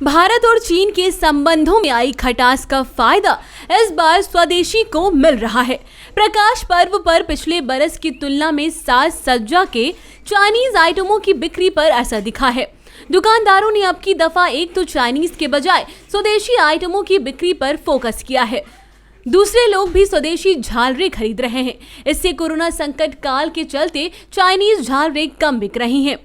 भारत और चीन के संबंधों में आई खटास का फायदा इस बार स्वदेशी को मिल रहा है। प्रकाश पर्व पर पिछले बरस की तुलना में साज सज्जा के चाइनीज आइटमों की बिक्री पर असर दिखा है। दुकानदारों ने अब की दफा एक तो चाइनीज के बजाय स्वदेशी आइटमों की बिक्री पर फोकस किया है। दूसरे लोग भी स्वदेशी झालरें खरीद रहे हैं। इससे कोरोना संकट काल के चलते चाइनीज झालरें कम बिक रही हैं।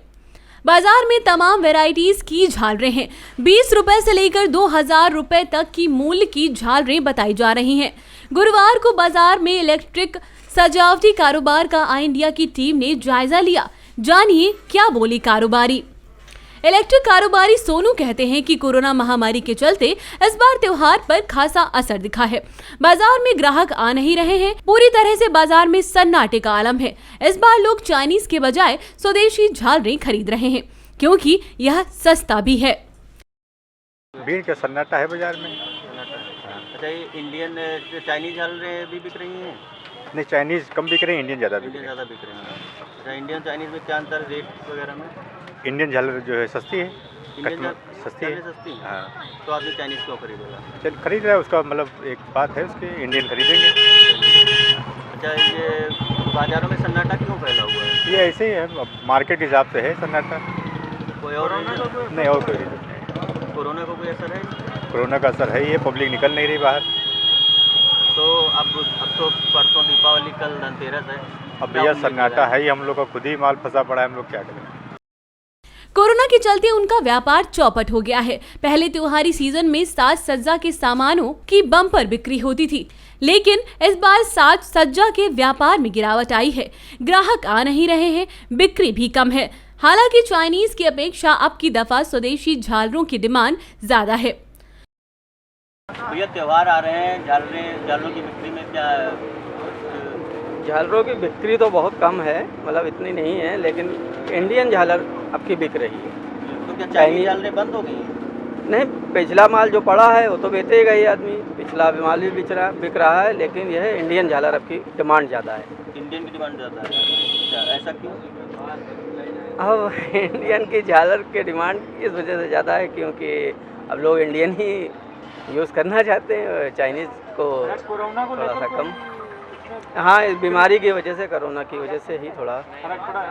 बाजार में तमाम वैरायटीज की झालरें हैं। 20 रुपए से लेकर 2000 रुपए तक की मूल्य की झालरें बताई जा रही हैं। गुरुवार को बाजार में इलेक्ट्रिक सजावटी कारोबार का आई इंडिया की टीम ने जायजा लिया। जानिए क्या बोली कारोबारी। इलेक्ट्रिक कारोबारी सोनू कहते हैं कि कोरोना महामारी के चलते इस बार त्योहार पर खासा असर दिखा है। बाजार में ग्राहक आ नहीं रहे हैं। पूरी तरह से बाजार में सन्नाटे का आलम है। इस बार लोग चाइनीज के बजाय स्वदेशी झालरें खरीद रहे हैं क्योंकि यह सस्ता भी है। भीड़ का सन्नाटा है बाजार में। अच्छा, ये इंडियन चाइनीज झालरें भी बिक रही हैं? नहीं, चाइनीज कम बिक रही है, इंडियन ज़्यादा बिक रही है। ज़्यादा बिक रही हैं। अच्छा, इंडियन चाइनीज में क्या अंतर रेट वगैरह में? इंडियन झालर जो है सस्ती है, इंडियन सस्ती है। सस्ती है। हाँ, तो आदमी चाइनीज क्यों खरीदेगा? चल खरीद रहा है, उसका मतलब एक बात है उसकी, इंडियन खरीदेंगे। अच्छा, ये बाज़ारों में सन्नाटा क्यों फैला हुआ है? ये ऐसे ही है, अब मार्केट के हिसाब से है सन्नाटा। कोई और रीज़न? नहीं, और कोई रीज़न नहीं। कोरोना को कोई असर है? कोरोना का असर है ही है, पब्लिक निकल नहीं रही बाहर। तो अब तो परसों दीपावली, कल धनतेरस है। अब भैया सन्नाटा है ही, हम लोग का खुद ही माल फंसा पड़ा है, हम लोग क्या करें। कोरोना के चलते उनका व्यापार चौपट हो गया है। पहले त्योहारी सीजन में साज सज्जा के सामानों की बम्पर बिक्री होती थी, लेकिन इस बार साज सज्जा के व्यापार में गिरावट आई है। ग्राहक आ नहीं रहे हैं, बिक्री भी कम है। हालांकि चाइनीज की अपेक्षा अब की दफा स्वदेशी झालरों की डिमांड ज्यादा है। भैया त्योहार आ रहे हैं, झालरों की बिक्री में क्या? झालरों की बिक्री तो बहुत कम है, मतलब इतनी नहीं है, लेकिन इंडियन झालर अब की बिक रही है। तो क्या चाइनीज झालरें बंद हो गई हैं? नहीं, पिछला माल जो पड़ा है वो तो बेचेगा ही आदमी। पिछला माल भी बिक रहा है, लेकिन यह इंडियन झालर अब की डिमांड ज़्यादा है। इंडियन की डिमांड ज़्यादा है? अच्छा, ऐसा क्यों? अब इंडियन की झालर की डिमांड इस वजह से ज़्यादा है क्योंकि अब लोग इंडियन ही यूज़ करना चाहते हैं, चाइनीज़ को थोड़ा सा कम। हाँ, इस बीमारी की वजह से, कोरोना की वजह से ही थोड़ा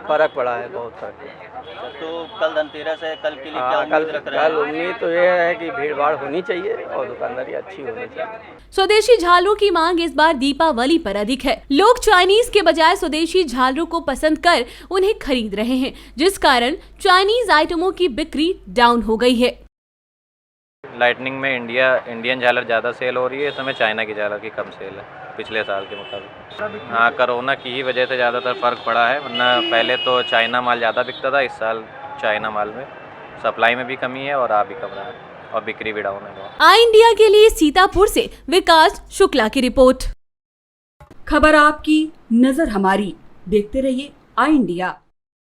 फ़र्क पड़ा है, बहुत फ़र्क है। तो कल धनतेरस है, कल के लिए क्या उम्मीद रख रहे हैं? कल उम्मीद तो ये है कि भीड़ भाड़ होनी चाहिए और दुकानदारी अच्छी होनी चाहिए। स्वदेशी झालरों की मांग इस बार दीपावली पर अधिक है। लोग चाइनीज के बजाय स्वदेशी झालरों को पसंद कर उन्हें खरीद रहे हैं, जिस कारण चाइनीज आइटमों की बिक्री डाउन हो गई है। लाइटनिंग में इंडियन झालर ज़्यादा सेल हो रही है, इस समय चाइना की झालर की कम सेल है पिछले साल के मुताबिक। हाँ, कोरोना की ही वजह से ज़्यादातर फ़र्क पड़ा है, वरना पहले तो चाइना माल ज़्यादा बिकता था। इस साल चाइना माल में सप्लाई में भी कमी है और आ भी कम रहा है और बिक्री भी डाउन है। आई इंडिया के लिए सीतापुर से विकास शुक्ला की रिपोर्ट। खबर आपकी, नजर हमारी। देखते रहिए आई इंडिया।